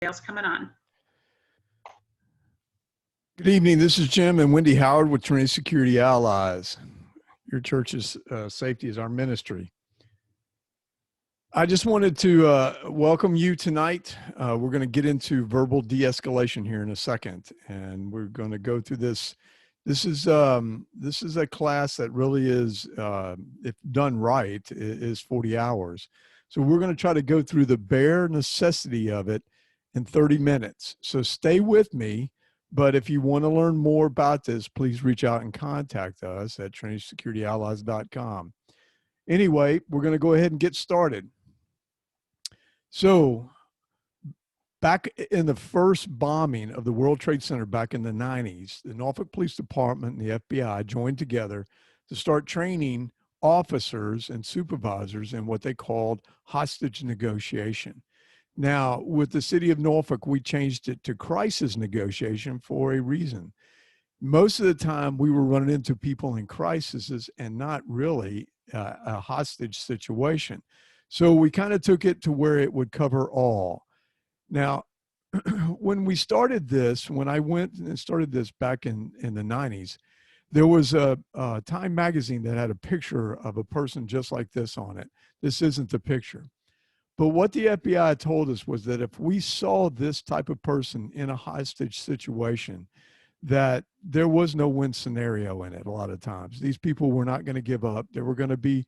else coming on. Good evening. This is Jim and Wendy Howard with Trinity Security Allies. Your church's safety is our ministry. I just wanted to welcome you tonight. We're going to get into verbal de-escalation here in a second, and we're going to go through this. This is a class that really is, if done right, is 40 hours. So we're going to try to go through the bare necessity of it in 30 minutes. So stay with me. But if you want to learn more about this, please reach out and contact us at TrinitySecurityAllies.com. Anyway, we're going to go ahead and get started. So back in the first bombing of the World Trade Center back in the 90s, the Norfolk Police Department and the FBI joined together to start training officers and supervisors in what they called hostage negotiation. Now, with the city of Norfolk, we changed it to crisis negotiation for a reason. Most of the time, we were running into people in crises and not really a hostage situation. So we kind of took it to where it would cover all. Now, when we started this, when I went and started this back in the 90s, there was a Time magazine that had a picture of a person just like this on it. This isn't the picture. But what the FBI told us was that if we saw this type of person in a hostage situation, that there was no win scenario in it a lot of times. These people were not going to give up. There were going to be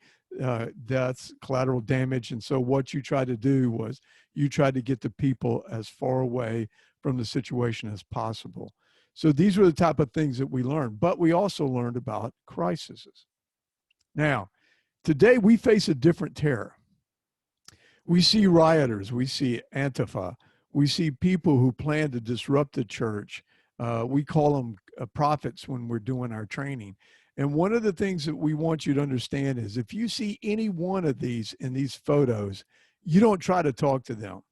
deaths, collateral damage. And so what you tried to do was you tried to get the people as far away from the situation as possible. So these were the type of things that we learned. But we also learned about crises. Now, today we face a different terror. We see rioters, we see Antifa, we see people who plan to disrupt the church. We call them prophets when we're doing our training. And one of the things that we want you to understand is if you see any one of these in these photos, you don't try to talk to them.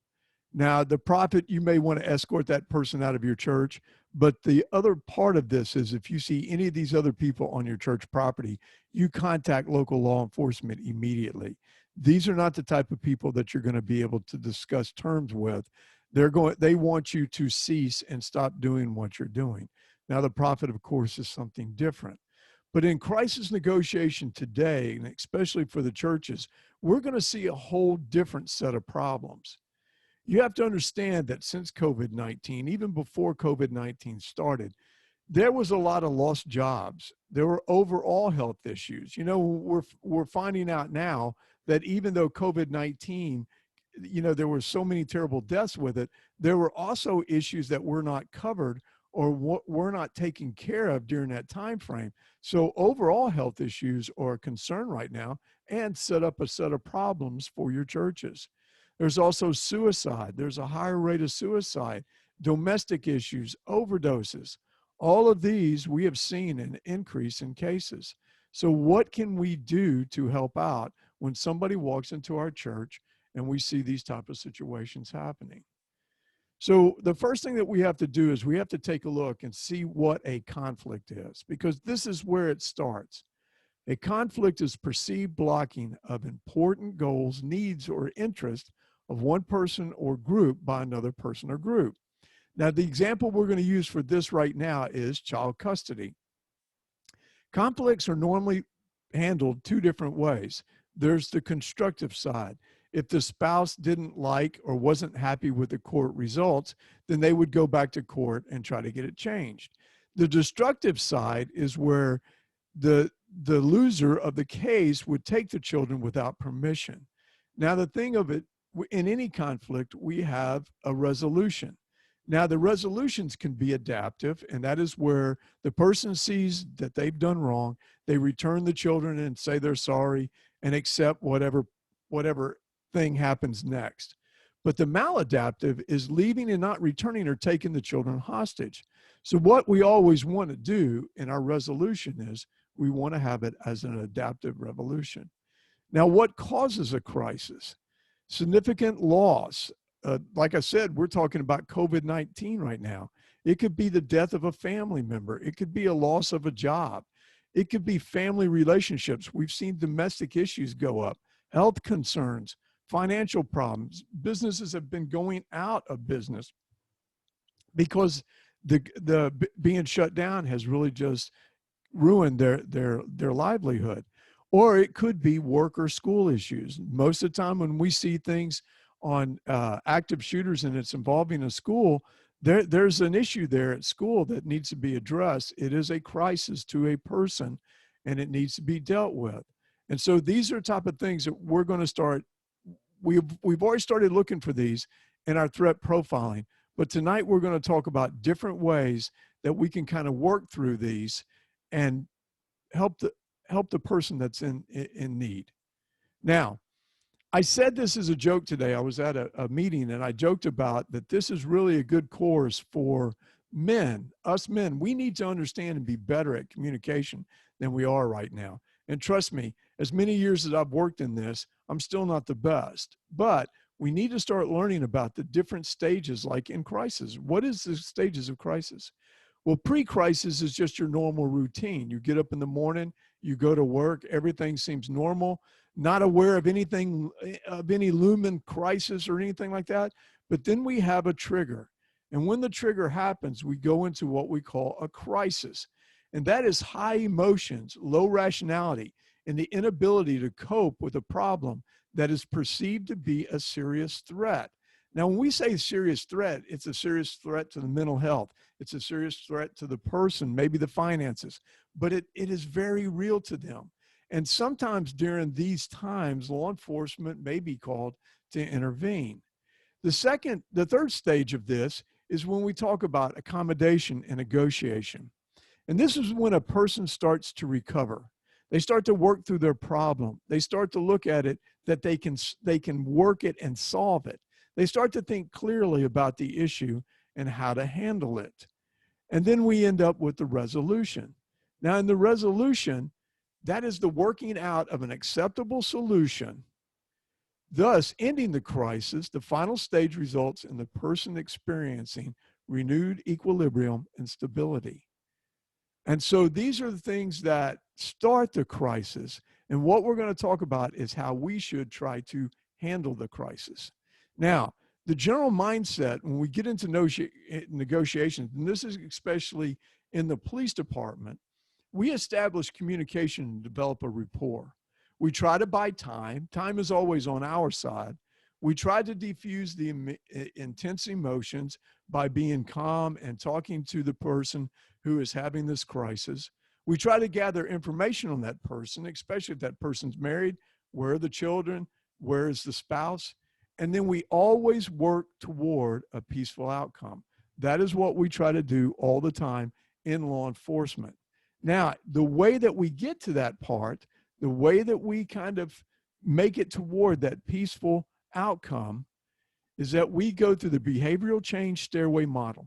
Now, the prophet, you may want to escort that person out of your church, but the other part of this is if you see any of these other people on your church property, you contact local law enforcement immediately. These are not the type of people that you're going to be able to discuss terms with. They want you to cease and stop doing what you're doing. Now, the prophet, of course, is something different. But in crisis negotiation today, and especially for the churches, we're going to see a whole different set of problems. You have to understand that since COVID-19, even before COVID-19 started, there was a lot of lost jobs. There were overall health issues. You know, we're finding out now that even though COVID-19, you know, there were so many terrible deaths with it, there were also issues that were not covered or were not taken care of during that time frame. So overall health issues are a concern right now and set up a set of problems for your churches. There's also suicide. There's a higher rate of suicide, domestic issues, overdoses. All of these we have seen an increase in cases. So what can we do to help out when somebody walks into our church and we see these type of situations happening? So the first thing that we have to do is we have to take a look and see what a conflict is, because this is where it starts. A conflict is perceived blocking of important goals, needs, or interests of one person or group by another person or group. Now, the example we're going to use for this right now is child custody. Conflicts are normally handled two different ways. There's the constructive side. If the spouse didn't like or wasn't happy with the court results, then they would go back to court and try to get it changed. The destructive side is where the loser of the case would take the children without permission. Now, the thing of it, in any conflict, we have a resolution. Now, the resolutions can be adaptive, and that is where the person sees that they've done wrong, they return the children and say they're sorry and accept whatever thing happens next. But the maladaptive is leaving and not returning or taking the children hostage. So what we always want to do in our resolution is we want to have it as an adaptive revolution. Now, what causes a crisis? Significant loss. Like I said, we're talking about COVID-19 right now. It could be the death of a family member. It could be a loss of a job. It could be family relationships. We've seen domestic issues go up, health concerns, financial problems. Businesses have been going out of business because the being shut down has really just ruin their livelihood. Or it could be work or school issues. Most of the time when we see things on active shooters and it's involving a school, there's an issue there at school that needs to be addressed. It is a crisis to a person and it needs to be dealt with. And so these are the type of things that we're going to start. We've already started looking for these in our threat profiling, but tonight we're going to talk about different ways that we can kind of work through these and help the person that's in need. Now, I said this as a joke today. I was at a meeting and I joked about that this is really a good course for men, us men. We need to understand and be better at communication than we are right now. And trust me, as many years as I've worked in this, I'm still not the best. But we need to start learning about the different stages, like in crisis. What is the stages of crisis? Well, pre-crisis is just your normal routine. You get up in the morning, you go to work, everything seems normal, not aware of anything, of any looming crisis or anything like that. But then we have a trigger. And when the trigger happens, we go into what we call a crisis. And that is high emotions, low rationality, and the inability to cope with a problem that is perceived to be a serious threat. Now, when we say serious threat, it's a serious threat to the mental health. It's a serious threat to the person, maybe the finances, but it is very real to them. And sometimes during these times, law enforcement may be called to intervene. The third stage of this is when we talk about accommodation and negotiation. And this is when a person starts to recover. They start to work through their problem. They start to look at it that they can work it and solve it. They start to think clearly about the issue and how to handle it. And then we end up with the resolution. Now, in the resolution, that is the working out of an acceptable solution, thus ending the crisis. The final stage results in the person experiencing renewed equilibrium and stability. And so these are the things that start the crisis. And what we're going to talk about is how we should try to handle the crisis. Now, the general mindset when we get into negotiations, and this is especially in the police department, we establish communication and develop a rapport. We try to buy time. Time is always on our side. We try to diffuse the intense emotions by being calm and talking to the person who is having this crisis. We try to gather information on that person, especially if that person's married. Where are the children? Where is the spouse? And then we always work toward a peaceful outcome. That is what we try to do all the time in law enforcement. Now, the way that we get to that part, the way that we kind of make it toward that peaceful outcome is that we go through the behavioral change stairway model.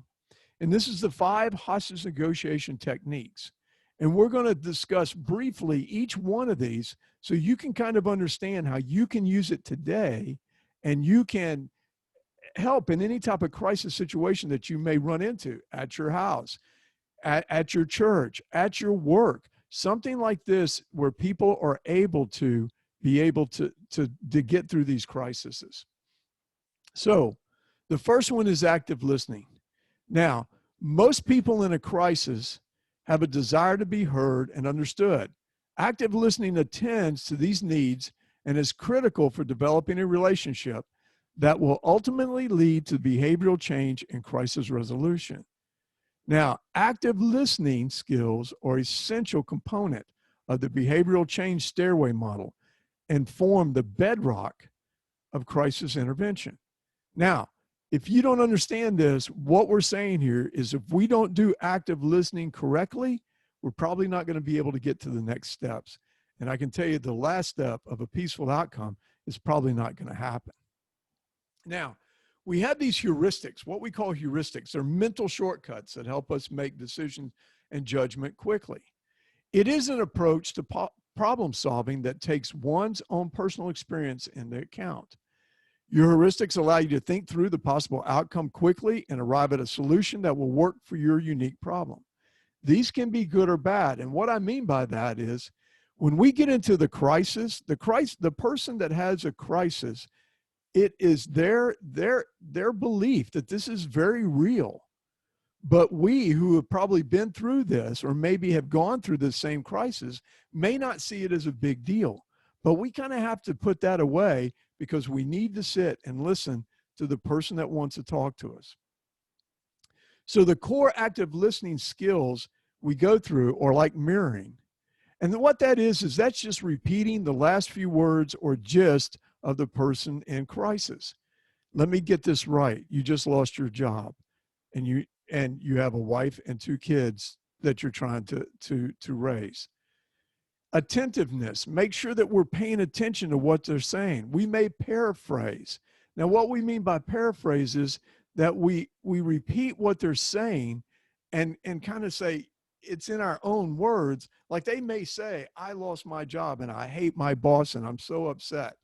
And this is the 5 hostage negotiation techniques. And we're going to discuss briefly each one of these so you can kind of understand how you can use it today and you can help in any type of crisis situation that you may run into at your house, at your church, at your work, something like this where people are able to get through these crises. So the first one is active listening. Now, most people in a crisis have a desire to be heard and understood. Active listening attends to these needs and is critical for developing a relationship that will ultimately lead to behavioral change and crisis resolution. Now, active listening skills are an essential component of the behavioral change stairway model and form the bedrock of crisis intervention. Now, if you don't understand this, what we're saying here is if we don't do active listening correctly, we're probably not going to be able to get to the next steps. And I can tell you the last step of a peaceful outcome is probably not going to happen. Now, we have these heuristics, what we call heuristics. They're mental shortcuts that help us make decisions and judgment quickly. It is an approach to problem solving that takes one's own personal experience into account. Your heuristics allow you to think through the possible outcome quickly and arrive at a solution that will work for your unique problem. These can be good or bad. And what I mean by that is when we get into the crisis, the person that has a crisis It is their belief that this is very real. But we who have probably been through this or maybe have gone through this same crisis may not see it as a big deal. But we kind of have to put that away because we need to sit and listen to the person that wants to talk to us. So the core active listening skills we go through are like mirroring. And what that is that's just repeating the last few words or gist of the person in crisis. Let me get this right. You just lost your job and you have a wife and 2 kids that you're trying to raise. Attentiveness, make sure that we're paying attention to what they're saying. We may paraphrase. Now, what we mean by paraphrase is that we repeat what they're saying and kind of say it's in our own words. Like they may say, I lost my job and I hate my boss and I'm so upset.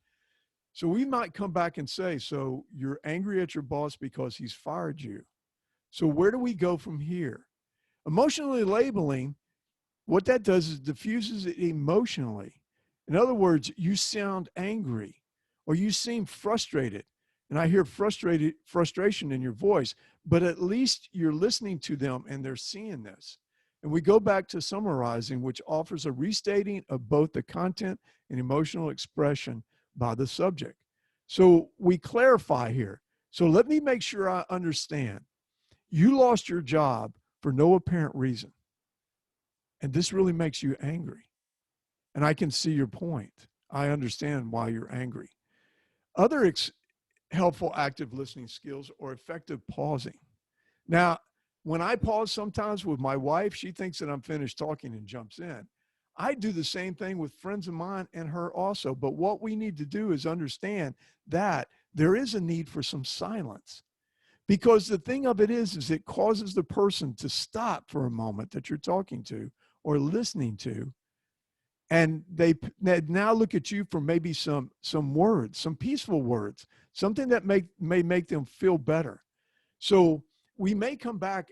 So we might come back and say, so you're angry at your boss because he's fired you. So where do we go from here? Emotionally labeling, what that does is diffuses it emotionally. In other words, you sound angry or you seem frustrated. And I hear frustration in your voice, but at least you're listening to them and they're seeing this. And we go back to summarizing, which offers a restating of both the content and emotional expression by the subject. So we clarify here. So let me make sure I understand. You lost your job for no apparent reason. And this really makes you angry. And I can see your point. I understand why you're angry. Other helpful active listening skills are effective pausing. Now, when I pause sometimes with my wife, she thinks that I'm finished talking and jumps in. I do the same thing with friends of mine and her also. But what we need to do is understand that there is a need for some silence. Because the thing of it is it causes the person to stop for a moment that you're talking to or listening to. And they now look at you for maybe some words, some peaceful words, something that may make them feel better. So we may come back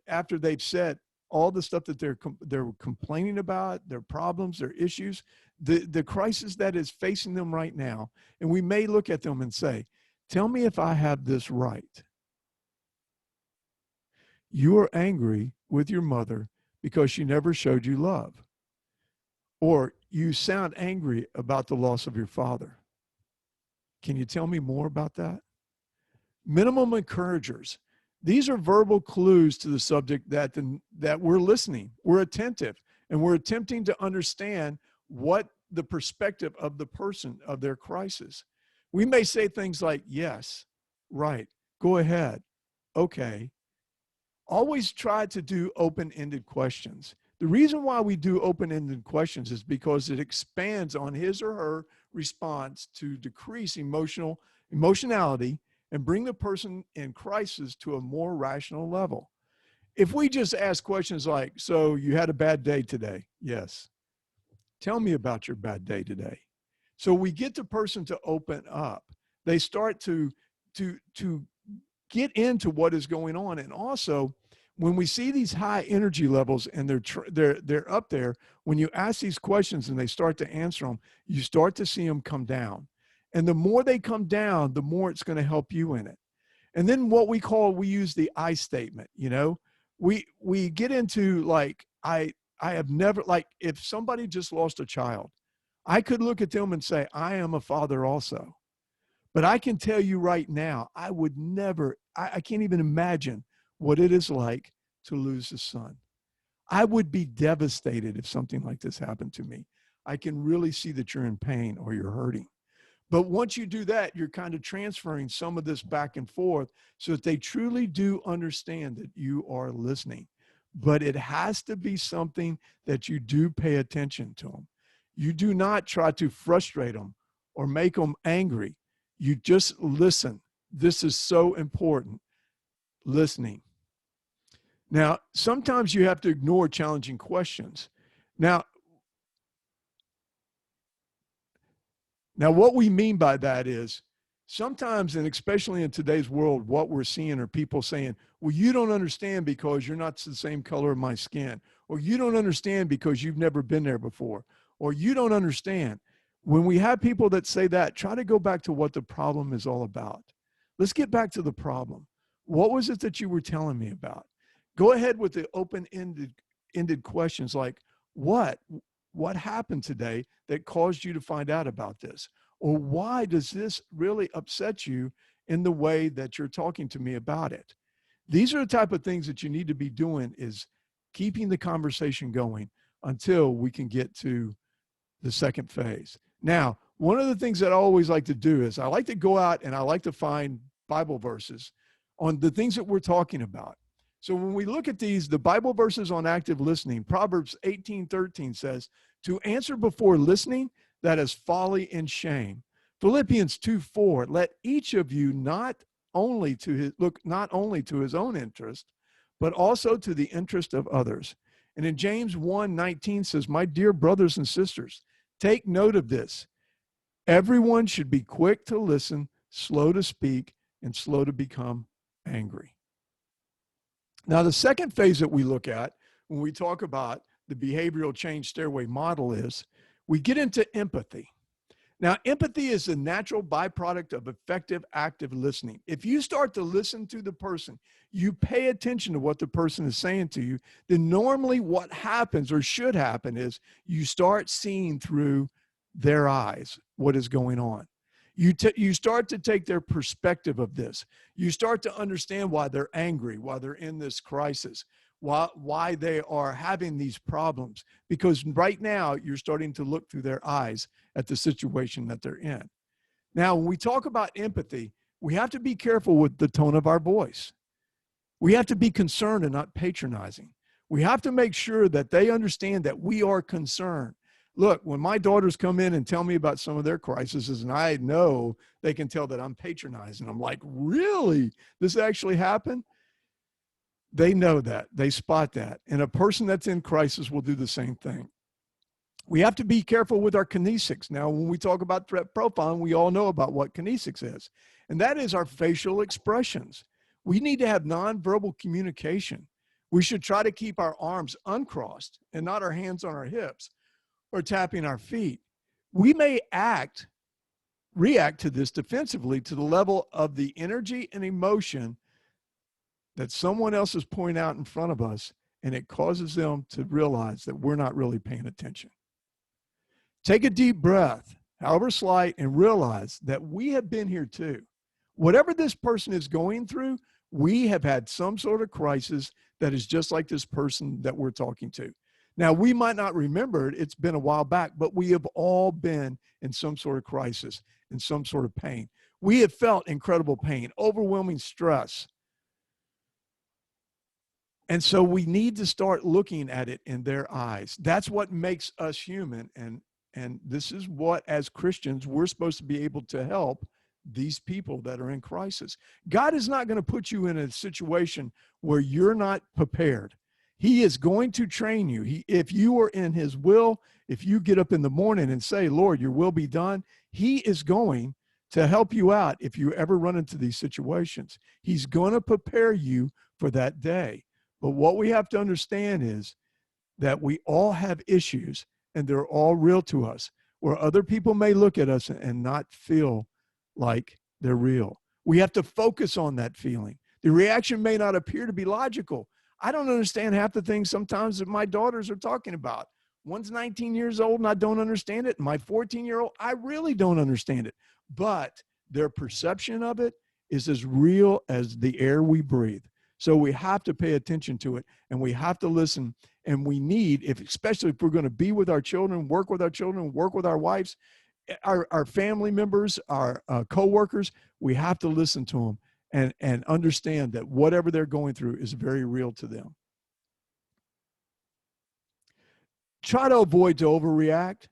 after they've said all the stuff that they're complaining about, their problems, their issues, the crisis that is facing them right now. And we may look at them and say, tell me if I have this right. You are angry with your mother because she never showed you love. Or you sound angry about the loss of your father. Can you tell me more about that? Minimum encouragers. These are verbal clues to the subject that we're listening, we're attentive, and we're attempting to understand what the perspective of the person of their crisis. We may say things like, yes, right, go ahead, okay. Always try to do open-ended questions. The reason why we do open-ended questions is because it expands on his or her response to decrease emotionality and bring the person in crisis to a more rational level. If we just ask questions like, so you had a bad day today? Yes. Tell me about your bad day today. So we get the person to open up. They start to get into what is going on. And also, when we see these high energy levels and they're up there, when you ask these questions and they start to answer them, you start to see them come down. And the more they come down, the more it's going to help you in it. And then we use the I statement, you know, we get into like, I have never, like if somebody just lost a child, I could look at them and say, I am a father also. But I can tell you right now, I would never, I can't even imagine what it is like to lose a son. I would be devastated if something like this happened to me. I can really see that you're in pain or you're hurting. But once you do that, you're kind of transferring some of this back and forth so that they truly do understand that you are listening. But it has to be something that you do pay attention to them. You do not try to frustrate them or make them angry. You just listen. This is so important. Listening. Now, sometimes you have to ignore challenging questions. Now, what we mean by that is sometimes, and especially in today's world, what we're seeing are people saying, well, you don't understand because you're not the same color of my skin, or you don't understand because you've never been there before, or you don't understand. When we have people that say that, try to go back to what the problem is all about. Let's get back to the problem. What was it that you were telling me about? Go ahead with the open-ended questions like, what? What happened today that caused you to find out about this? Or why does this really upset you in the way that you're talking to me about it? These are the type of things that you need to be doing, is keeping the conversation going until we can get to the second phase. Now, one of the things that I always like to do is I like to go out and I like to find Bible verses on the things that we're talking about. So when we look at these, the Bible verses on active listening, Proverbs 18:13 says, to answer before listening, that is folly and shame. Philippians 2:4, let each of you not only to his own interest, but also to the interest of others. And in James 1:19 says, my dear brothers and sisters, take note of this. Everyone should be quick to listen, slow to speak, and slow to become angry. Now, the second phase that we look at when we talk about the behavioral change stairway model is we get into empathy. Now, empathy is a natural byproduct of effective active listening. If you start to listen to the person, you pay attention to what the person is saying to you, then normally what happens or should happen is you start seeing through their eyes what is going on. You start to take their perspective of this. You start to understand why they're angry, why they're in this crisis, why they are having these problems, because right now you're starting to look through their eyes at the situation that they're in. Now, when we talk about empathy, we have to be careful with the tone of our voice. We have to be concerned and not patronizing. We have to make sure that they understand that we are concerned. Look, when my daughters come in and tell me about some of their crises, and I know they can tell that I'm patronizing, I'm like, really? This actually happened? They know that. They spot that. And a person that's in crisis will do the same thing. We have to be careful with our kinesics. Now, when we talk about threat profiling, we all know about what kinesics is, and that is our facial expressions. We need to have nonverbal communication. We should try to keep our arms uncrossed and not our hands on our hips or tapping our feet. We may react to this defensively to the level of the energy and emotion that someone else is pouring out in front of us, and it causes them to realize that we're not really paying attention. Take a deep breath, however slight, and realize that we have been here too. Whatever this person is going through, we have had some sort of crisis that is just like this person that we're talking to. Now, we might not remember it, it's been a while back, but we have all been in some sort of crisis, in some sort of pain. We have felt incredible pain, overwhelming stress. And so we need to start looking at it in their eyes. That's what makes us human. And this is what, as Christians, we're supposed to be able to help these people that are in crisis. God is not going to put you in a situation where you're not prepared. He is going to train you. If you are in his will, if you get up in the morning and say, Lord, your will be done, he is going to help you out if you ever run into these situations. He's going to prepare you for that day. But what we have to understand is that we all have issues, and they're all real to us, where other people may look at us and not feel like they're real. We have to focus on that feeling. The reaction may not appear to be logical. I don't understand half the things sometimes that my daughters are talking about. One's 19 years old and I don't understand it. My 14-year-old, I really don't understand it. But their perception of it is as real as the air we breathe. So we have to pay attention to it, and we have to listen. And we need, especially if we're going to be with our children, work with our wives, our family members, our coworkers, we have to listen to them and understand that whatever they're going through is very real to them. Try to avoid to overreact.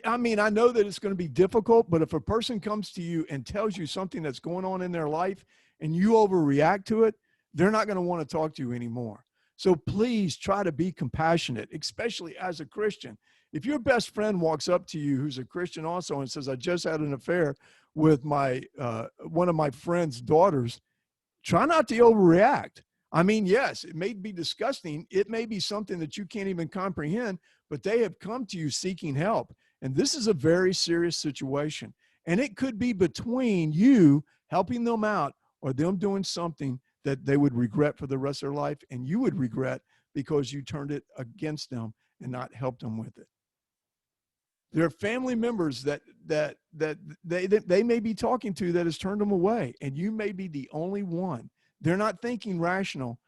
I mean, I know that it's going to be difficult, but if a person comes to you and tells you something that's going on in their life and you overreact to it, they're not going to want to talk to you anymore. So please try to be compassionate, especially as a Christian. If your best friend walks up to you who's a Christian also and says, I just had an affair with one of my friend's daughters, try not to overreact. I mean, yes, it may be disgusting. It may be something that you can't even comprehend, but they have come to you seeking help. And this is a very serious situation. And it could be between you helping them out or them doing something that they would regret for the rest of their life, and you would regret because you turned it against them and not helped them with it. There are family members that they may be talking to that has turned them away, and you may be the only one. They're not thinking rational.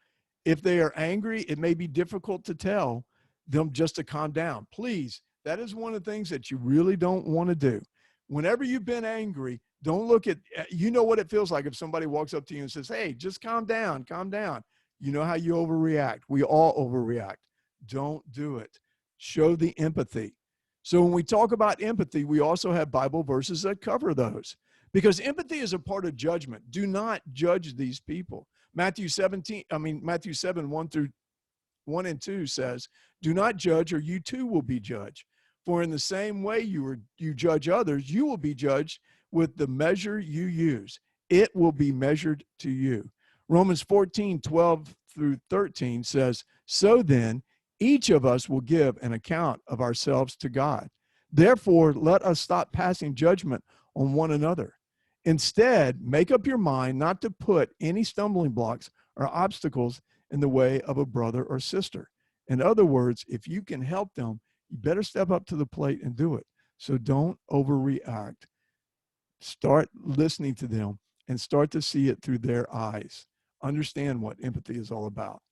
If they are angry, it may be difficult to tell them just to calm down. Please, that is one of the things that you really don't want to do. Whenever you've been angry, don't look at, you know what it feels like if somebody walks up to you and says, hey, just calm down, calm down. You know how you overreact. We all overreact. Don't do it. Show the empathy. So when we talk about empathy, we also have Bible verses that cover those, because empathy is a part of judgment. Do not judge these people. Matthew 7, 1 and 2 says, do not judge or you too will be judged. For in the same way you judge others, you will be judged with the measure you use. It will be measured to you. Romans 14, 12 through 13 says, so then, each of us will give an account of ourselves to God. Therefore, let us stop passing judgment on one another. Instead, make up your mind not to put any stumbling blocks or obstacles in the way of a brother or sister. In other words, if you can help them, you better step up to the plate and do it. So don't overreact. Start listening to them and start to see it through their eyes. Understand what empathy is all about.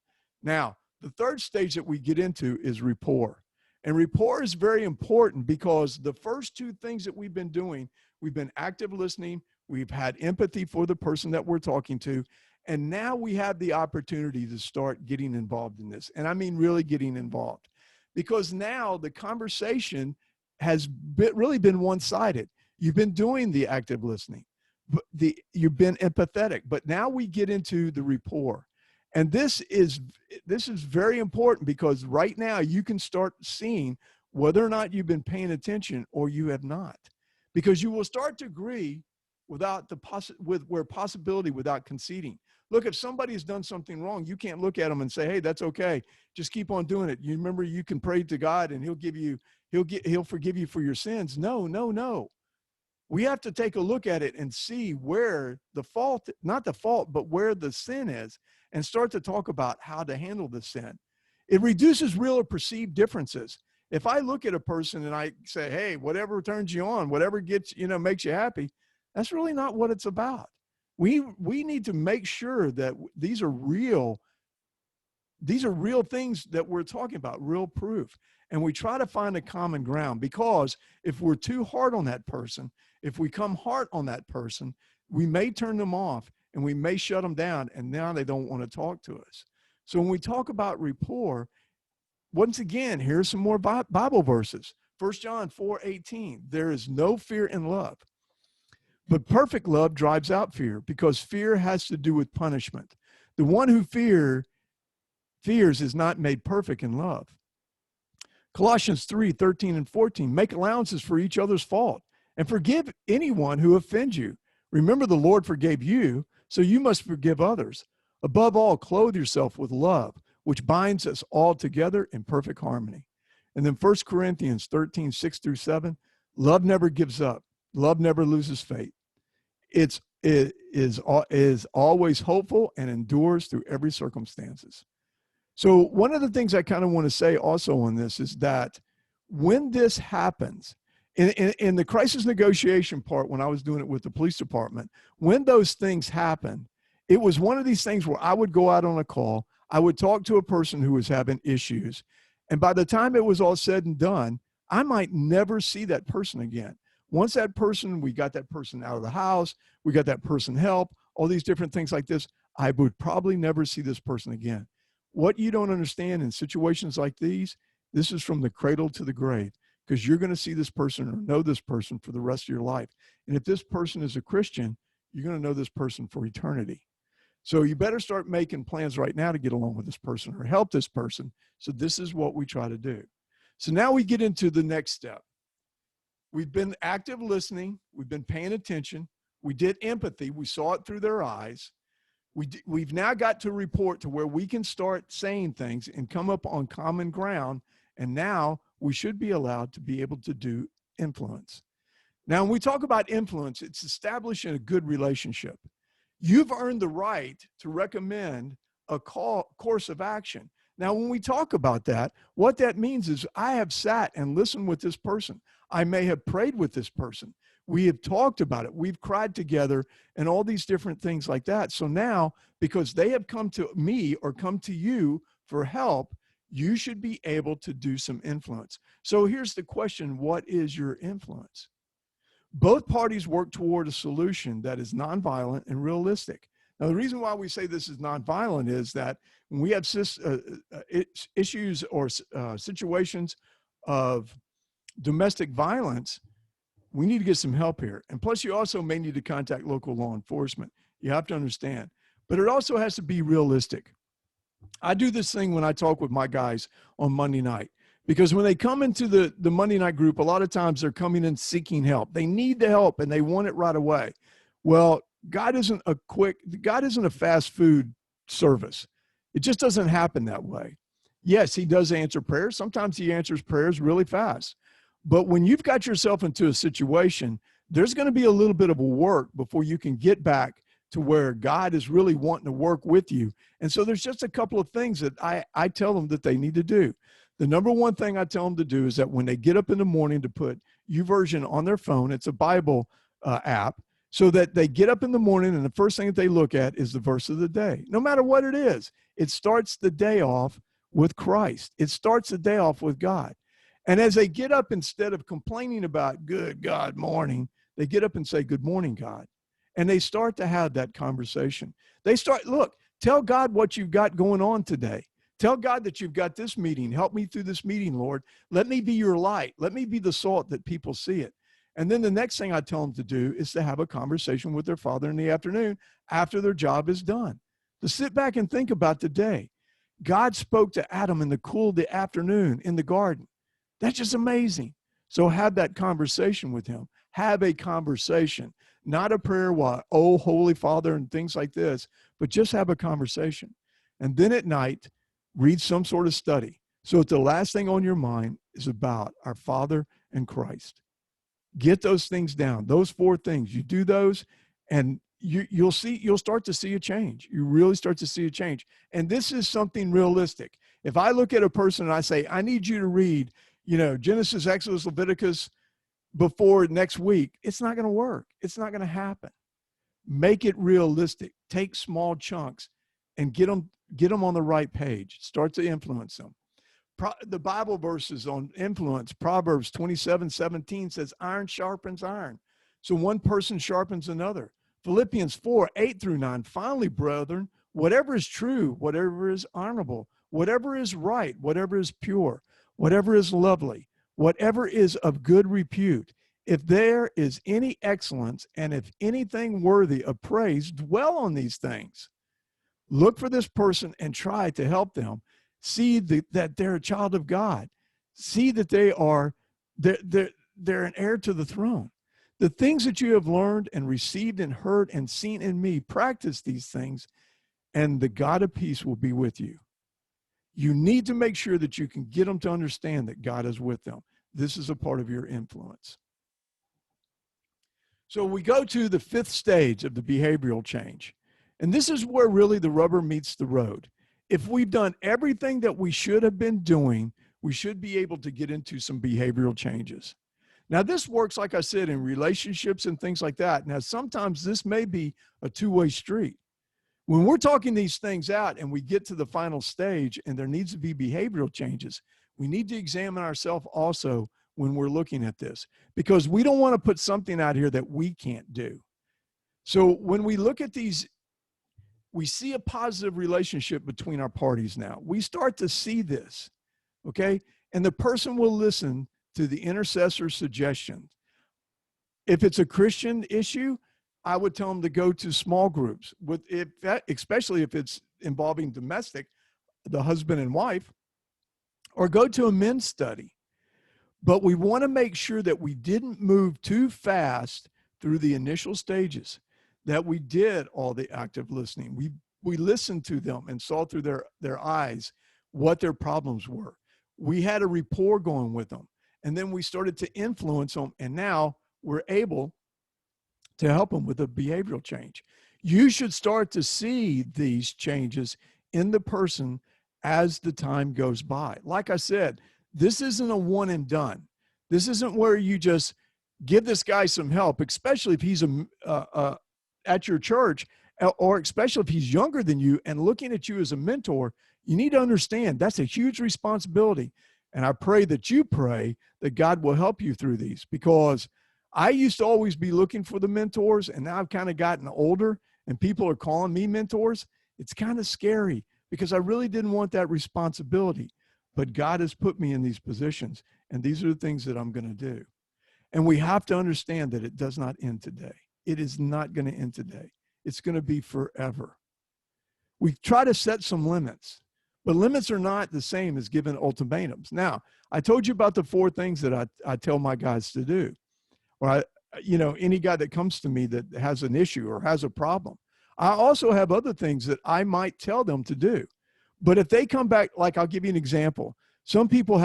Now, the third stage that we get into is rapport. And rapport is very important because the first two things that we've been doing, we've been active listening, we've had empathy for the person that we're talking to, and now we have the opportunity to start getting involved in this. And I mean really getting involved, because now the conversation has really been one-sided. You've been doing the active listening, but you've been empathetic, but now we get into the rapport. And this is very important, because right now you can start seeing whether or not you've been paying attention or you have not, because you will start to agree without possibility without conceding. Look, if somebody has done something wrong, you can't look at them and say, hey, that's okay, just keep on doing it. You remember, you can pray to God and he'll forgive you for your sins. No. We have to take a look at it and see where the fault, not the fault, but where the sin is, and start to talk about how to handle the sin. It reduces real or perceived differences. If I look at a person and I say, hey, whatever turns you on, whatever gets, makes you happy, that's really not what it's about. We need to make sure that these are real things that we're talking about, real proof. And we try to find a common ground, because if we're too hard on that person, if we come hard on that person, we may turn them off and we may shut them down, and now they don't want to talk to us. So when we talk about rapport, once again, here's some more Bible verses. 1 John 4:18, there is no fear in love, but perfect love drives out fear, because fear has to do with punishment. The one who fears is not made perfect in love. Colossians 3:13 and 14, make allowances for each other's fault and forgive anyone who offends you. Remember, the Lord forgave you, so you must forgive others. Above all, clothe yourself with love, which binds us all together in perfect harmony. And then 1 Corinthians 13:6 through 7, love never gives up. Love never loses faith. It is always hopeful and endures through every circumstances. So one of the things I kind of want to say also on this is that when this happens, in the crisis negotiation part, when I was doing it with the police department, when those things happen, it was one of these things where I would go out on a call, I would talk to a person who was having issues, and by the time it was all said and done, I might never see that person again. Once we got that person out of the house, we got that person help, all these different things like this, I would probably never see this person again. What you don't understand in situations like these, this is from the cradle to the grave, because you're going to see this person or know this person for the rest of your life. And if this person is a Christian, you're going to know this person for eternity. So you better start making plans right now to get along with this person or help this person. So this is what we try to do. So now we get into the next step. We've been active listening. We've been paying attention. We did empathy. We saw it through their eyes. We've now got to report to where we can start saying things and come up on common ground. And now we should be allowed to be able to do influence. Now, when we talk about influence, it's establishing a good relationship. You've earned the right to recommend a course of action. Now, when we talk about that, what that means is I have sat and listened with this person. I may have prayed with this person. We have talked about it. We've cried together and all these different things like that. So now, because they have come to me or come to you for help, you should be able to do some influence. So here's the question: what is your influence? Both parties work toward a solution that is nonviolent and realistic. Now, the reason why we say this is nonviolent is that when we have issues or situations of domestic violence, we need to get some help here. And plus, you also may need to contact local law enforcement. You have to understand. But it also has to be realistic. I do this thing when I talk with my guys on Monday night, because when they come into the Monday night group, a lot of times they're coming in seeking help. They need the help and they want it right away. Well, God isn't a fast food service. It just doesn't happen that way. Yes, he does answer prayers. Sometimes he answers prayers really fast. But when you've got yourself into a situation, there's going to be a little bit of a work before you can get back to where God is really wanting to work with you. And so there's just a couple of things that I tell them that they need to do. The number one thing I tell them to do is that when they get up in the morning, to put YouVersion on their phone, it's a Bible app, so that they get up in the morning and the first thing that they look at is the verse of the day. No matter what it is, it starts the day off with Christ. It starts the day off with God. And as they get up, instead of complaining about good God morning, they get up and say, good morning, God. And they start to have that conversation. Look, tell God what you've got going on today. Tell God that you've got this meeting. Help me through this meeting, Lord. Let me be your light. Let me be the salt that people see it. And then the next thing I tell them to do is to have a conversation with their father in the afternoon after their job is done. To sit back and think about the day. God spoke to Adam in the cool of the afternoon in the garden. That's just amazing. So have that conversation with him. Have a conversation, not a prayer while, oh, Holy Father, and things like this, but just have a conversation. And then at night, read some sort of study. So that the last thing on your mind is about our Father and Christ. Get those things down, those four things. You do those, and you'll start to see a change. You really start to see a change. And this is something realistic. If I look at a person and I say, I need you to read, Genesis, Exodus, Leviticus before next week, it's not going to work. It's not going to happen. Make it realistic. Take small chunks and get them on the right page. Start to influence them. The Bible verses on influence, Proverbs 27:17 says, iron sharpens iron. So one person sharpens another. Philippians 4:8-9, finally, brethren, whatever is true, whatever is honorable, whatever is right, whatever is pure, whatever is lovely, whatever is of good repute, if there is any excellence and if anything worthy of praise, dwell on these things. Look for this person and try to help them. See that they're a child of God. See that they're an heir to the throne. The things that you have learned and received and heard and seen in me, practice these things, and the God of peace will be with you. You need to make sure that you can get them to understand that God is with them. This is a part of your influence. So we go to the fifth stage of the behavioral change. And this is where really the rubber meets the road. If we've done everything that we should have been doing, we should be able to get into some behavioral changes. Now, this works, like I said, in relationships and things like that. Now, sometimes this may be a two-way street. When we're talking these things out and we get to the final stage and there needs to be behavioral changes, we need to examine ourselves also when we're looking at this, because we don't want to put something out here that we can't do. So when we look at these, we see a positive relationship between our parties now. We start to see this, okay? And the person will listen to the intercessor's suggestion. If it's a Christian issue, I would tell them to go to small groups, especially if it's involving domestic, the husband and wife, or go to a men's study. But we want to make sure that we didn't move too fast through the initial stages, that we did all the active listening. We listened to them and saw through their eyes what their problems were. We had a rapport going with them. And then we started to influence them. And now we're able to help them with a behavioral change. You should start to see these changes in the person as the time goes by. Like I said, this isn't a one and done. This isn't where you just give this guy some help, especially if he's at your church, or especially if he's younger than you and looking at you as a mentor. You need to understand that's a huge responsibility. And I pray that you pray that God will help you through these, because I used to always be looking for the mentors, and now I've kind of gotten older and people are calling me mentors. It's kind of scary because I really didn't want that responsibility, but God has put me in these positions, and these are the things that I'm going to do. And we have to understand that it does not end today. It is not going to end today. It's going to be forever. We try to set some limits, but limits are not the same as giving ultimatums. Now, I told you about the 4 things that I tell my guys to do. Or any guy that comes to me that has an issue or has a problem. I also have other things that I might tell them to do. But if they come back, like I'll give you an example. Some people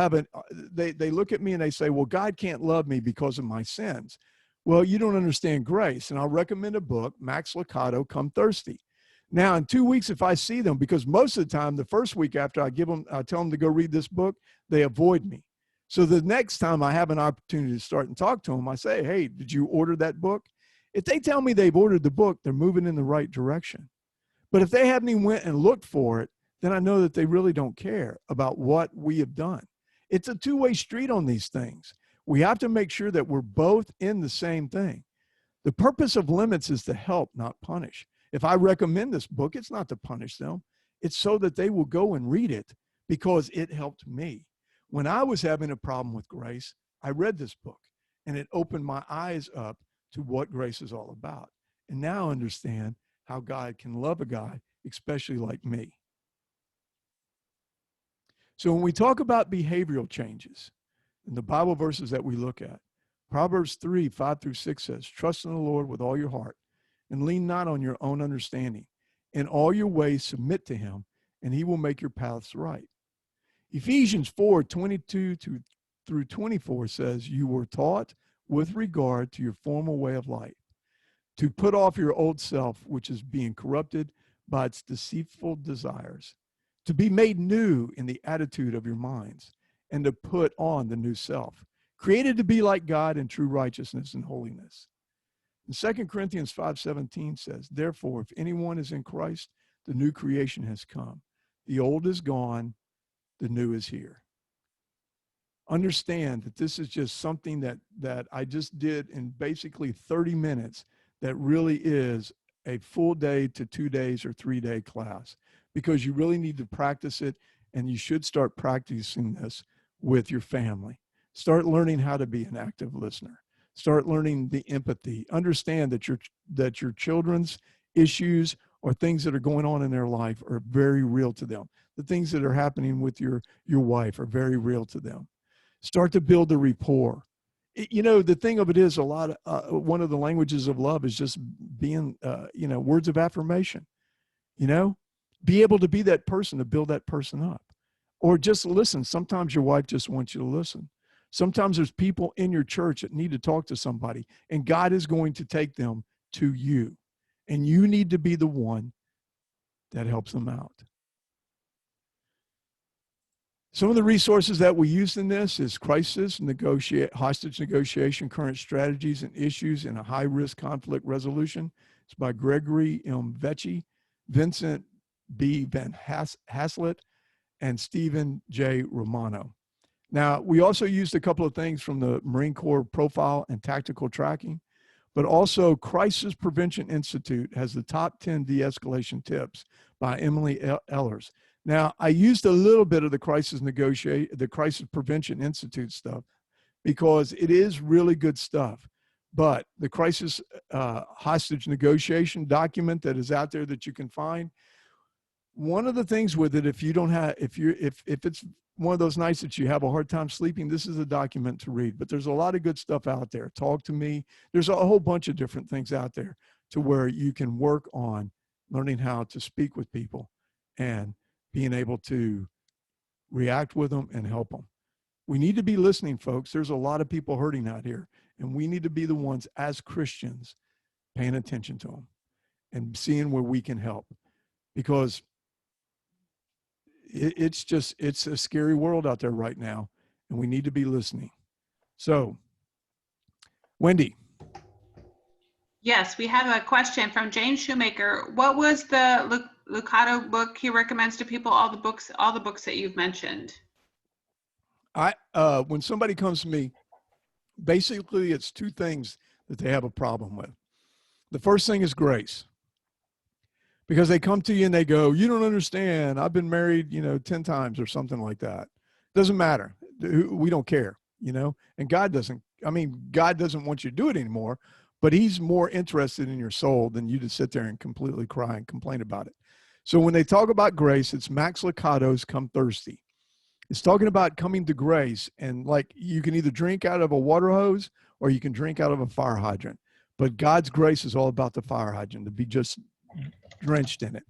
they look at me and they say, well, God can't love me because of my sins. Well, you don't understand grace. And I'll recommend a book, Max Lucado, Come Thirsty. Now, in 2 weeks, if I see them, because most of the time, the first week after I tell them to go read this book, they avoid me. So the next time I have an opportunity to start and talk to them, I say, hey, did you order that book? If they tell me they've ordered the book, they're moving in the right direction. But if they haven't even went and looked for it, then I know that they really don't care about what we have done. It's a two-way street on these things. We have to make sure that we're both in the same thing. The purpose of limits is to help, not punish. If I recommend this book, it's not to punish them. It's so that they will go and read it because it helped me. When I was having a problem with grace, I read this book and it opened my eyes up to what grace is all about. And now I understand how God can love a guy, especially like me. So when we talk about behavioral changes in the Bible verses that we look at, Proverbs 3, 5-6 says, trust in the Lord with all your heart and lean not on your own understanding. In all your ways submit to him, and he will make your paths right. Ephesians 4:22-24 says, you were taught with regard to your former way of life, to put off your old self, which is being corrupted by its deceitful desires, to be made new in the attitude of your minds, and to put on the new self, created to be like God in true righteousness and holiness. And 2 Corinthians 5:17 says, therefore, if anyone is in Christ, the new creation has come. The old is gone, the new is here. Understand that this is just something that I just did in basically 30 minutes that really is a full day to 2 days or 3-day class, because you really need to practice it, and you should start practicing this with your family. Start learning how to be an active listener. Start learning the empathy. Understand that your children's issues or things that are going on in their life are very real to them. The things that are happening with your wife are very real to them. Start to build the rapport. The thing of it is, one of the languages of love is just being, words of affirmation. Be able to be that person to build that person up, or just listen. Sometimes your wife just wants you to listen. Sometimes there's people in your church that need to talk to somebody, and God is going to take them to you, and you need to be the one that helps them out. Some of the resources that we use in this is crisis, hostage negotiation, current strategies and issues in a high-risk conflict resolution. It's by Gregory M. Vecchi, Vincent B. Van Haslett, and Stephen J. Romano. Now, we also used a couple of things from the Marine Corps Profile and Tactical Tracking, but also Crisis Prevention Institute has the top 10 de-escalation tips by Emily Ehlers. Now, I used a little bit of the Crisis Prevention Institute stuff because it is really good stuff. But the crisis hostage negotiation document that is out there that you can find, one of the things with it, if it's one of those nights that you have a hard time sleeping, this is a document to read. But there's a lot of good stuff out there. Talk to Me. There's a whole bunch of different things out there to where you can work on learning how to speak with people and being able to react with them and help them. We need to be listening, folks. There's a lot of people hurting out here, and we need to be the ones as Christians paying attention to them and seeing where we can help, because it's a scary world out there right now, and we need to be listening. So, Wendy. Yes, we have a question from Jane Shoemaker. What was the Lucado book he recommends to people? All the books that you've mentioned. When somebody comes to me, basically it's two things that they have a problem with. The first thing is grace, because they come to you and they go, "You don't understand. I've been married, 10 times or something like that." Doesn't matter. We don't care, and God doesn't want you to do it anymore, but he's more interested in your soul than you to sit there and completely cry and complain about it. So when they talk about grace, it's Max Lucado's Come Thirsty. It's talking about coming to grace, and like you can either drink out of a water hose or you can drink out of a fire hydrant. But God's grace is all about the fire hydrant, to be just drenched in it.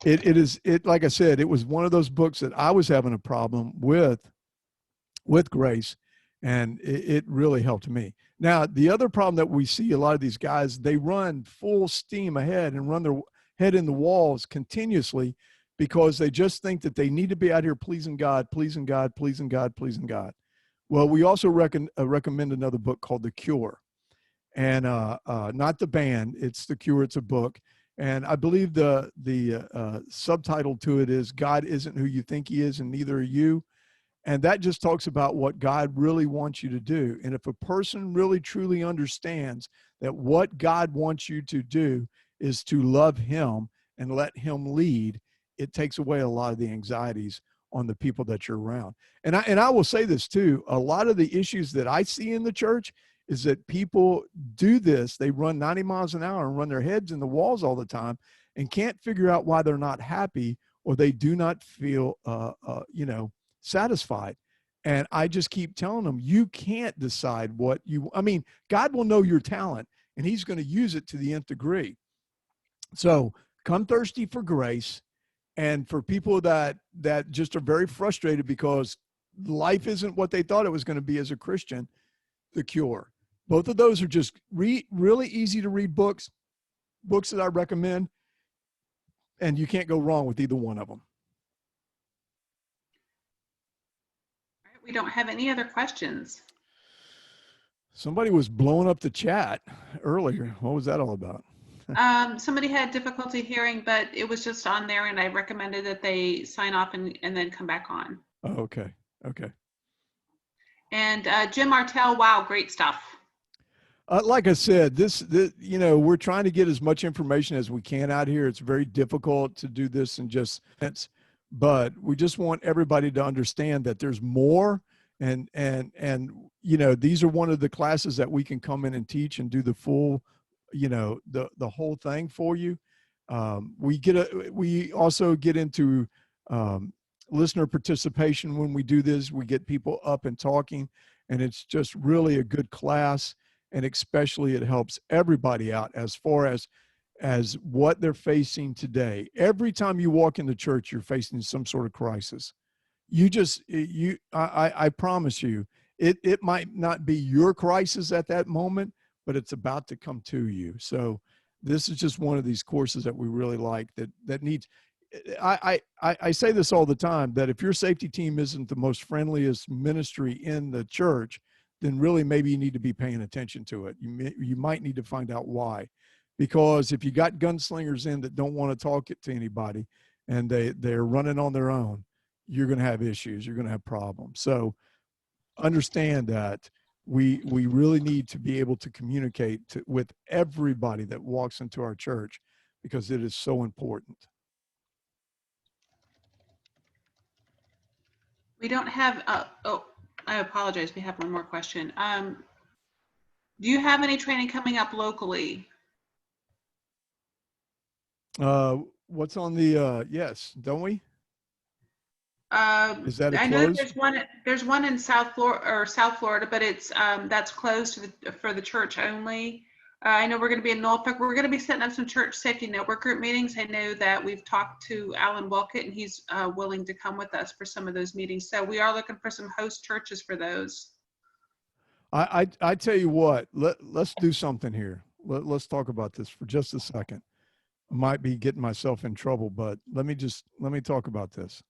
It like I said, it was one of those books that I was having a problem with grace, and it really helped me. Now, the other problem that we see, a lot of these guys, they run full steam ahead and run their head in the walls continuously, because they just think that they need to be out here pleasing God, pleasing God, pleasing God, pleasing God. Well, we also recommend another book called The Cure, and not the band, it's The Cure. It's a book, and I believe the subtitle to it is "God Isn't Who You Think He Is, and Neither Are You." And that just talks about what God really wants you to do. And if a person really truly understands that what God wants you to do is to love him and let him lead, it takes away a lot of the anxieties on the people that you're around. And I will say this too, a lot of the issues that I see in the church is that people do this. They run 90 miles an hour and run their heads in the walls all the time and can't figure out why they're not happy, or they do not feel, satisfied. And I just keep telling them, you can't decide God will know your talent, and he's going to use it to the nth degree. So come thirsty for grace. And for people that just are very frustrated because life isn't what they thought it was going to be as a Christian, The Cure. Both of those are just really easy to read books that I recommend, and you can't go wrong with either one of them. We don't have any other questions. Somebody was blowing up the chat earlier. What was that all about? Somebody had difficulty hearing, but it was just on there, and I recommended that they sign off and then come back on. Oh, okay. And Jim Martell, wow, great stuff. Like I said, this, we're trying to get as much information as we can out here. It's very difficult to do this in just minutes, but we just want everybody to understand that there's more. And these are one of the classes that we can come in and teach and do the full, the whole thing for you. We also get into listener participation when we do this. We get people up and talking, and it's just really a good class. And especially it helps everybody out as far as what they're facing today. Every time you walk into church, you're facing some sort of crisis. I promise you, it might not be your crisis at that moment, but it's about to come to you. So this is just one of these courses that we really like that needs, I say this all the time, that if your safety team isn't the most friendliest ministry in the church, then really maybe you need to be paying attention to it. You might need to find out why. Because if you got gunslingers in that don't want to talk to anybody and they're running on their own, you're going to have issues. You're going to have problems. So understand that we really need to be able to communicate with everybody that walks into our church, because it is so important. We don't have, I apologize. We have one more question. Do you have any training coming up locally? What's on the, yes, don't we? Is that I closed? know there's one in South Florida, but it's that's closed for the church only. I know we're going to be in Norfolk. We're going to be setting up some church safety network group meetings. I know that we've talked to Alan Welkett, and he's willing to come with us for some of those meetings. So we are looking for some host churches for those. I tell you what, let's do something here. Let's talk about this for just a second. I might be getting myself in trouble, but let me talk about this.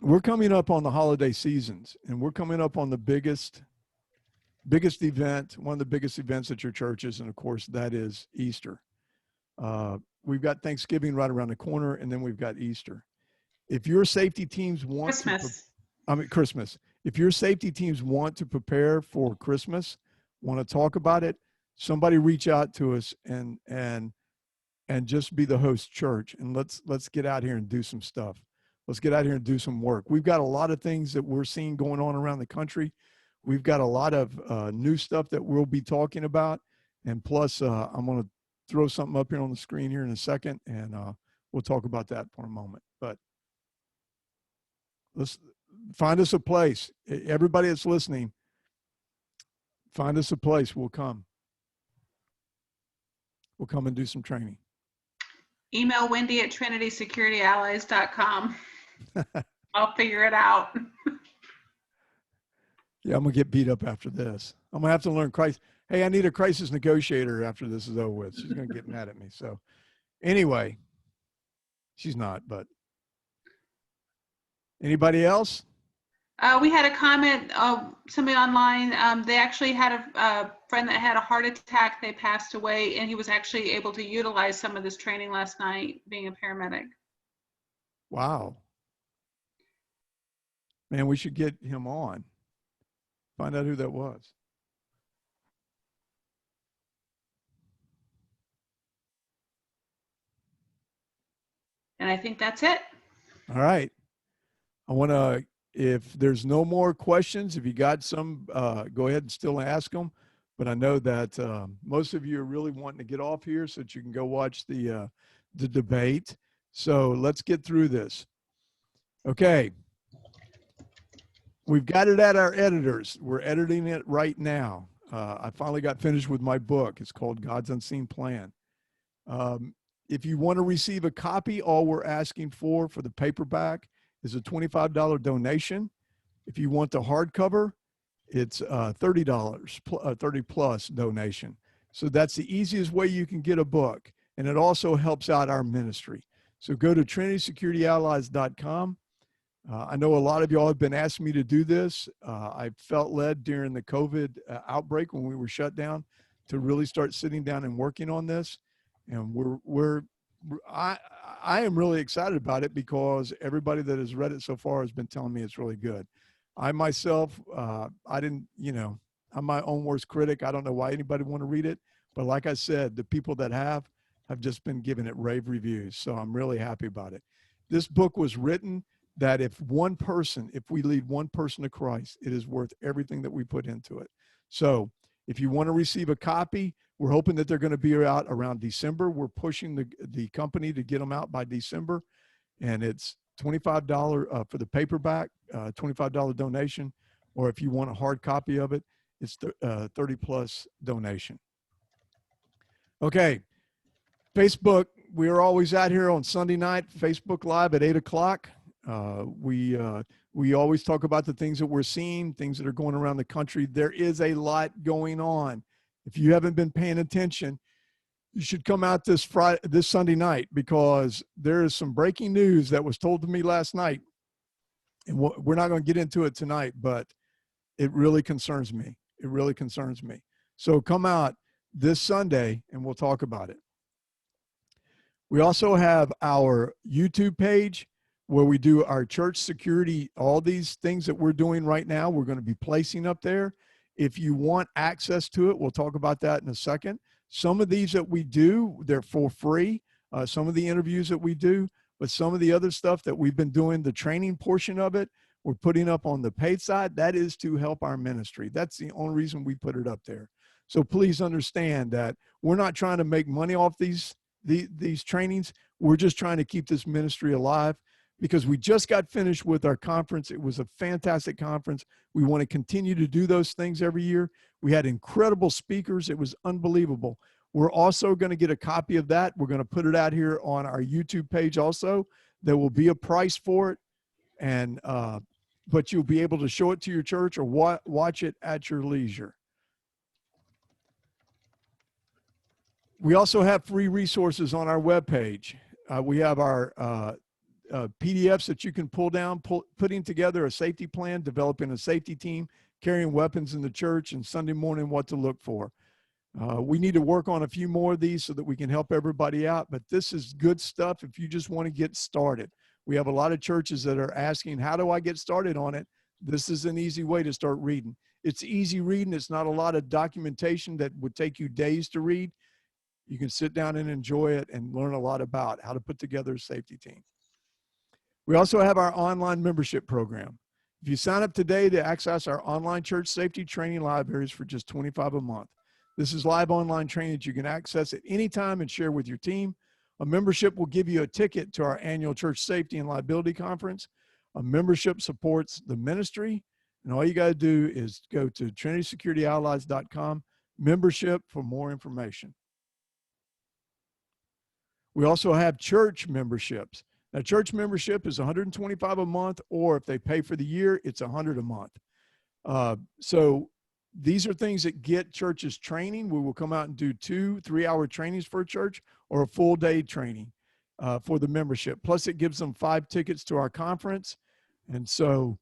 We're coming up on the holiday seasons, and we're coming up on the biggest event, one of the biggest events at your churches, and of course that is Easter. We've got Thanksgiving right around the corner, and then we've got Easter. If your safety teams want Christmas. If your safety teams want to prepare for Christmas, want to talk about it, somebody reach out to us and just be the host church, and let's get out here and do some stuff. Let's get out here and do some work. We've got a lot of things that we're seeing going on around the country. We've got a lot of new stuff that we'll be talking about. And plus, I'm going to throw something up here on the screen here in a second, and we'll talk about that for a moment. But let's find us a place. Everybody that's listening, find us a place. We'll come. We'll come and do some training. Email Wendy at trinitysecurityallies.com. I'll figure it out. Yeah, I'm going to get beat up after this. I'm going to have to learn crisis. Hey, I need a crisis negotiator after this is over with. She's going to get mad at me. So anyway, she's not, but anybody else? We had a comment, somebody online, they actually had a friend that had a heart attack. They passed away, and he was actually able to utilize some of this training last night, being a paramedic. Wow. Man, we should get him on. Find out who that was. And I think that's it. All right. I want to, if there's no more questions, if you got some, go ahead and still ask them. But I know that most of you are really wanting to get off here so that you can go watch the debate. So let's get through this. Okay. We've got it at our editors. We're editing it right now. I finally got finished with my book. It's called God's Unseen Plan. If you want to receive a copy, all we're asking for the paperback is a $25 donation. If you want the hardcover, it's $30, 30 plus donation. So that's the easiest way you can get a book. And it also helps out our ministry. So go to trinitysecurityallies.com. I know a lot of y'all have been asking me to do this. I felt led during the COVID outbreak when we were shut down to really start sitting down and working on this. And I am really excited about it because everybody that has read it so far has been telling me it's really good. I myself, I didn't, I'm my own worst critic. I don't know why anybody would want to read it. But like I said, the people that have just been giving it rave reviews. So I'm really happy about it. This book was written that if we lead one person to Christ, it is worth everything that we put into it. So if you want to receive a copy, we're hoping that they're going to be out around December. We're pushing the company to get them out by December. And it's $25 for the paperback, $25 donation. Or if you want a hard copy of it, it's 30 plus donation. Okay. Facebook, we are always out here on Sunday night, Facebook Live at 8 o'clock. We always talk about the things that we're seeing, things that are going around the country. There is a lot going on. If you haven't been paying attention, you should come out this Sunday night, because there is some breaking news that was told to me last night. And we're not going to get into it tonight, but it really concerns me. It really concerns me. So come out this Sunday and we'll talk about it. We also have our YouTube page where we do our church security, all these things that we're doing right now, we're going to be placing up there. If you want access to it, we'll talk about that in a second. Some of these that we do, they're for free. Some of the interviews that we do, but some of the other stuff that we've been doing, the training portion of it, we're putting up on the paid side. That is to help our ministry. That's the only reason we put it up there. So please understand that we're not trying to make money off these trainings. We're just trying to keep this ministry alive. because we just got finished with our conference. It was a fantastic conference. We want to continue to do those things every year. We had incredible speakers. It was unbelievable. We're also going to get a copy of that. We're going to put it out here on our YouTube page also. There will be a price for it, and but you'll be able to show it to your church or watch it at your leisure. We also have free resources on our webpage. We have our PDFs that you can pull down, putting together a safety plan, developing a safety team, carrying weapons in the church, and Sunday morning what to look for. We need to work on a few more of these so that we can help everybody out, but this is good stuff if you just want to get started. We have a lot of churches that are asking, how do I get started on it? This is an easy way to start reading. It's easy reading. It's not a lot of documentation that would take you days to read. You can sit down and enjoy it and learn a lot about how to put together a safety team. We also have our online membership program. If you sign up today to access our online church safety training libraries for just $25 a month. This is live online training that you can access at any time and share with your team. A membership will give you a ticket to our annual church safety and liability conference. A membership supports the ministry, and all you got to do is go to trinitysecurityallies.com membership for more information. We also have church memberships. Now, church membership is $125 a month, or if they pay for the year, it's $100 a month. So these are things that get churches training. We will come out and do 2-3-hour trainings for a church or a full day training for the membership. Plus, it gives them 5 tickets to our conference. And so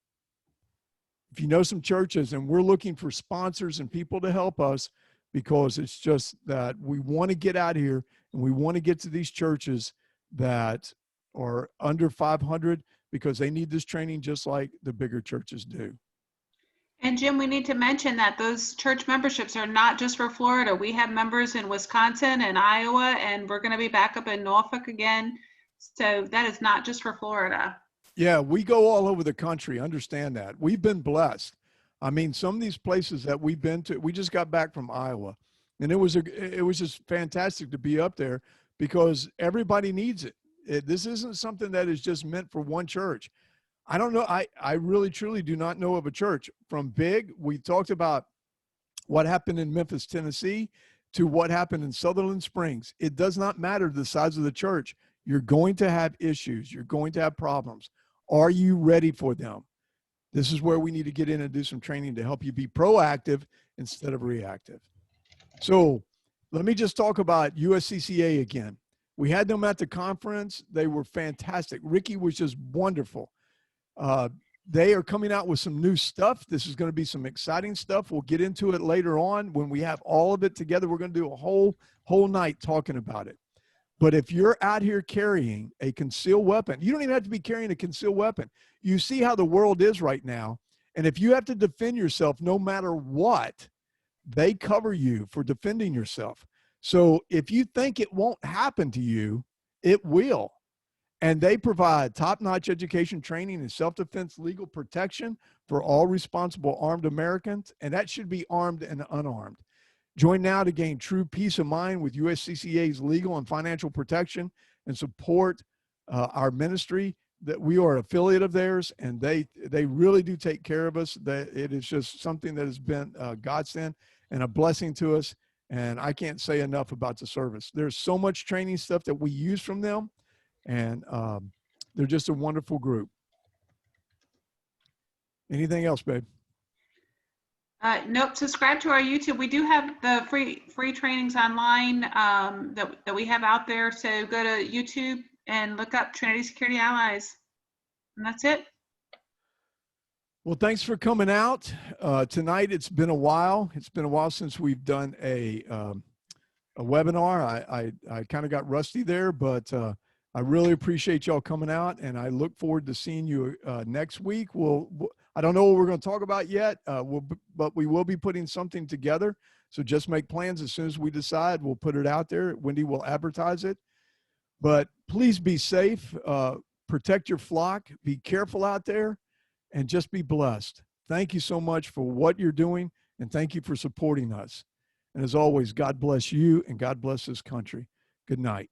if you know some churches, and we're looking for sponsors and people to help us, because it's just that we want to get out here and we want to get to these churches that are under 500 because they need this training just like the bigger churches do. And Jim, we need to mention that those church memberships are not just for Florida. We have members in Wisconsin and Iowa, and we're going to be back up in Norfolk again. So that is not just for Florida. Yeah, we go all over the country. Understand that. We've been blessed. I mean, some of these places that we've been to, we just got back from Iowa, and it was just fantastic to be up there because everybody needs it. This isn't something that is just meant for one church. I don't know. I really, truly do not know of a church from big. We talked about what happened in Memphis, Tennessee, to what happened in Sutherland Springs. It does not matter the size of the church. You're going to have issues. You're going to have problems. Are you ready for them? This is where we need to get in and do some training to help you be proactive instead of reactive. So let me just talk about USCCA again. We had them at the conference. They were fantastic. Ricky was just wonderful. They are coming out with some new stuff. This is going to be some exciting stuff. We'll get into it later on when we have all of it together. We're going to do a whole night talking about it. But if you're out here carrying a concealed weapon, you don't even have to be carrying a concealed weapon. You see how the world is right now. And if you have to defend yourself, no matter what, they cover you for defending yourself. So if you think it won't happen to you, it will. And they provide top-notch education, training, and self-defense legal protection for all responsible armed Americans, and that should be armed and unarmed. Join now to gain true peace of mind with USCCA's legal and financial protection and support our ministry. That we are an affiliate of theirs, and they really do take care of us. It is just something that has been a godsend and a blessing to us, and I can't say enough about the service. There's so much training stuff that we use from them, and they're just a wonderful group. Anything else, babe? Nope. Subscribe to our YouTube. We do have the free trainings online that we have out there. So go to YouTube and look up Trinity Security Allies. And that's it. Well, thanks for coming out tonight. It's been a while. It's been a while since we've done a webinar. I kind of got rusty there, but I really appreciate y'all coming out, and I look forward to seeing you next week. I don't know what we're going to talk about yet, but we will be putting something together. So just make plans. As soon as we decide, we'll put it out there. Wendy will advertise it. But please be safe. Protect your flock. Be careful out there, and just be blessed. Thank you so much for what you're doing, and thank you for supporting us. And as always, God bless you, and God bless this country. Good night.